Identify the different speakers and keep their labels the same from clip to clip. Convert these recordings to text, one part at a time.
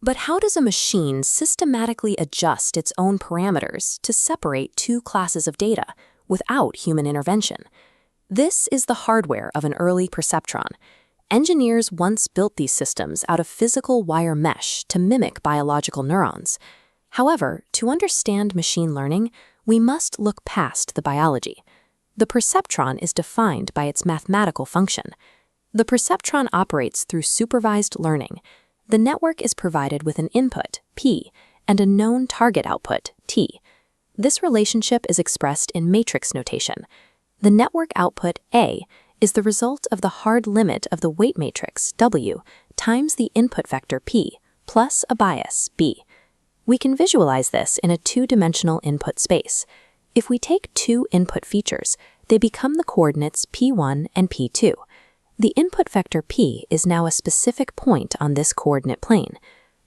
Speaker 1: But how does a machine systematically adjust its own parameters to separate two classes of data without human intervention? This is the hardware of an early perceptron. Engineers once built these systems out of physical wire mesh to mimic biological neurons. However, to understand machine learning, we must look past the biology. The perceptron is defined by its mathematical function. The perceptron operates through supervised learning. The network is provided with an input, P, and a known target output, T. This relationship is expressed in matrix notation. The network output, A, is the result of the hard limit of the weight matrix, W, times the input vector, P, plus a bias, B. We can visualize this in a two-dimensional input space. If we take two input features, they become the coordinates P1 and P2. The input vector P is now a specific point on this coordinate plane.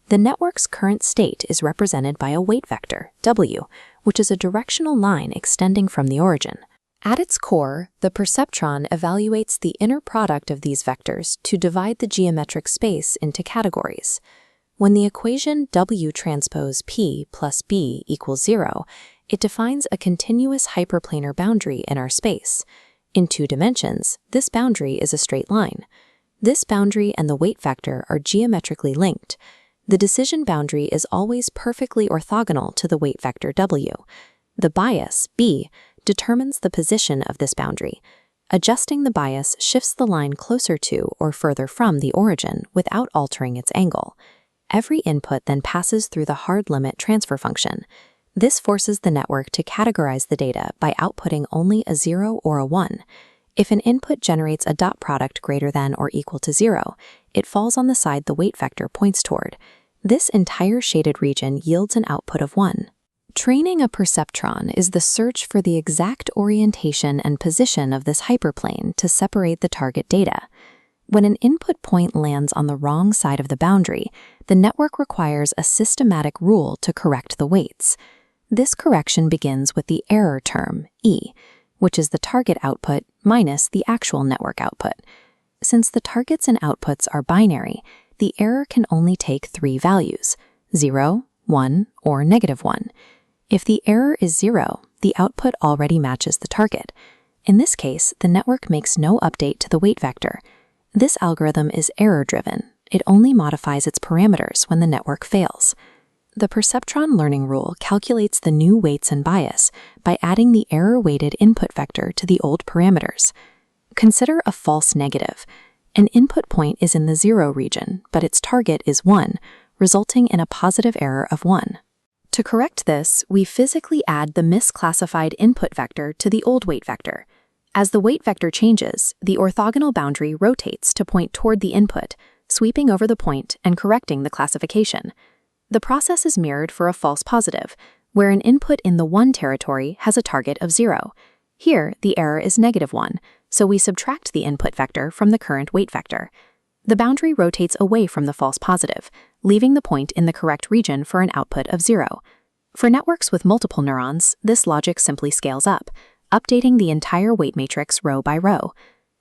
Speaker 1: The network's current state is represented by a weight vector, W, which is a directional line extending from the origin. At its core, the perceptron evaluates the inner product of these vectors to divide the geometric space into categories. When the equation W transpose P plus B equals 0, it defines a continuous hyperplanar boundary in our space. In two dimensions, this boundary is a straight line. This boundary and the weight vector are geometrically linked. The decision boundary is always perfectly orthogonal to the weight vector W. The bias, B, determines the position of this boundary. Adjusting the bias shifts the line closer to or further from the origin without altering its angle. Every input then passes through the hard limit transfer function. This forces the network to categorize the data by outputting only a 0 or a 1. If an input generates a dot product greater than or equal to 0, it falls on the side the weight vector points toward. This entire shaded region yields an output of 1. Training a perceptron is the search for the exact orientation and position of this hyperplane to separate the target data. When an input point lands on the wrong side of the boundary, the network requires a systematic rule to correct the weights. This correction begins with the error term, E, which is the target output minus the actual network output. Since the targets and outputs are binary, the error can only take three values, 0, 1, or -1. If the error is 0, the output already matches the target. In this case, the network makes no update to the weight vector. This algorithm is error-driven. It only modifies its parameters when the network fails. The perceptron learning rule calculates the new weights and bias by adding the error-weighted input vector to the old parameters. Consider a false negative. An input point is in the 0 region, but its target is 1, resulting in a positive error of 1. To correct this, we physically add the misclassified input vector to the old weight vector. As the weight vector changes, the orthogonal boundary rotates to point toward the input, sweeping over the point and correcting the classification. The process is mirrored for a false positive, where an input in the 1 territory has a target of 0. Here, the error is -1, so we subtract the input vector from the current weight vector. The boundary rotates away from the false positive, leaving the point in the correct region for an output of 0. For networks with multiple neurons, this logic simply scales up, updating the entire weight matrix row by row.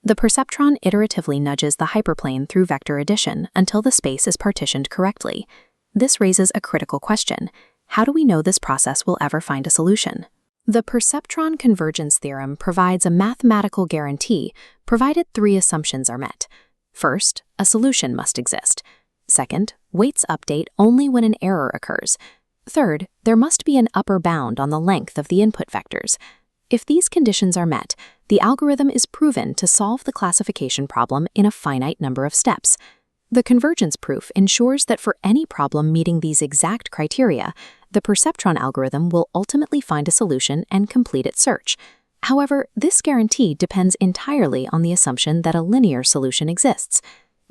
Speaker 1: The perceptron iteratively nudges the hyperplane through vector addition until the space is partitioned correctly. This raises a critical question. How do we know this process will ever find a solution? The perceptron convergence theorem provides a mathematical guarantee provided three assumptions are met. First, a solution must exist. Second, weights update only when an error occurs. Third, there must be an upper bound on the length of the input vectors. If these conditions are met, the algorithm is proven to solve the classification problem in a finite number of steps. The convergence proof ensures that for any problem meeting these exact criteria, the perceptron algorithm will ultimately find a solution and complete its search. However, this guarantee depends entirely on the assumption that a linear solution exists.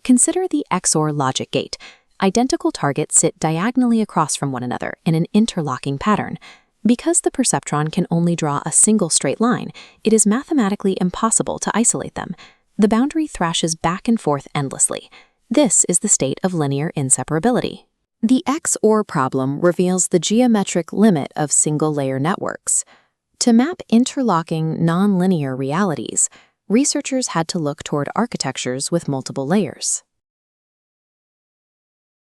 Speaker 1: Consider the XOR logic gate. Identical targets sit diagonally across from one another in an interlocking pattern. Because the perceptron can only draw a single straight line, it is mathematically impossible to isolate them. The boundary thrashes back and forth endlessly. This is the state of linear inseparability. The XOR problem reveals the geometric limit of single-layer networks. To map interlocking, non-linear realities, researchers had to look toward architectures with multiple layers.